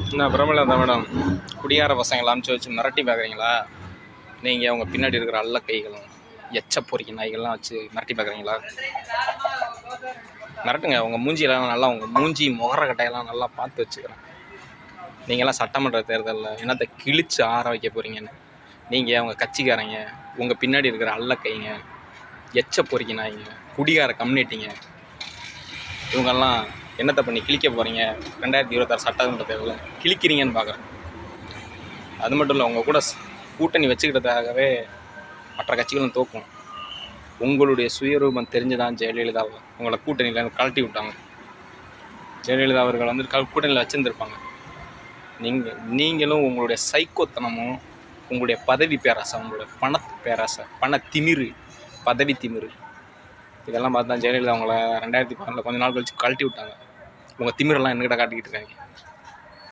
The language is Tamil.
என்ன பிரபலதா மேடம்? குடியார பசங்களை அமுச்சு வச்சு மிரட்டி பார்க்குறீங்களா? நீங்கள் அவங்க பின்னாடி இருக்கிற அல்ல கைகளும் எச்ச பொறிக்க நாய்கள்லாம் வச்சு மிரட்டி பார்க்குறீங்களா? மிரட்டுங்க. உங்கள் மூஞ்சியெல்லாம் நல்லா உங்கள் மூஞ்சி முகர கட்டையெல்லாம் நல்லா பார்த்து வச்சுக்கிறேன். நீங்கள்லாம் சட்டமன்ற தேர்தலில் என்னத்தை கிழிச்சு ஆற வைக்க போகிறீங்கன்னு. நீங்கள் அவங்க கட்சிக்காரங்க, உங்கள் பின்னாடி இருக்கிற அல்ல கைங்க, எச்ச பொறிக்க நாய்ங்க, குடிகார கம்யூனிட்டிங்க, இவங்கெல்லாம் என்னத்தை பண்ணி கிழிக்க போகிறீங்க? 2026 சட்டமன்ற தேர்தலில் கிழிக்கிறீங்கன்னு பார்க்குறேன். அது மட்டும் இல்லை, உங்கள் கூட கூட்டணி வச்சுக்கிட்டதாகவே மற்ற கட்சிகளும் தோக்கும். உங்களுடைய சுயரூபம் தெரிஞ்சு தான் ஜெயலலிதா உங்களை கூட்டணியில் கழட்டி விட்டாங்க. ஜெயலலிதா அவர்கள் வந்து கூட்டணியில் வச்சுருந்துருப்பாங்க. நீங்களும் உங்களுடைய சைக்கோத்தனமும், உங்களுடைய பதவி பேராசை, உங்களுடைய பணத்து பேராசை, பண திமிரு, பதவி திமிரு, இதெல்லாம் பார்த்து தான் ஜெயலலிதா உங்களை 2016 கொஞ்ச நாள் கழிச்சு கழட்டி விட்டாங்க. உங்கள் திமிரெல்லாம் என்கிட்ட காட்டிக்கிட்டு இருக்காங்க.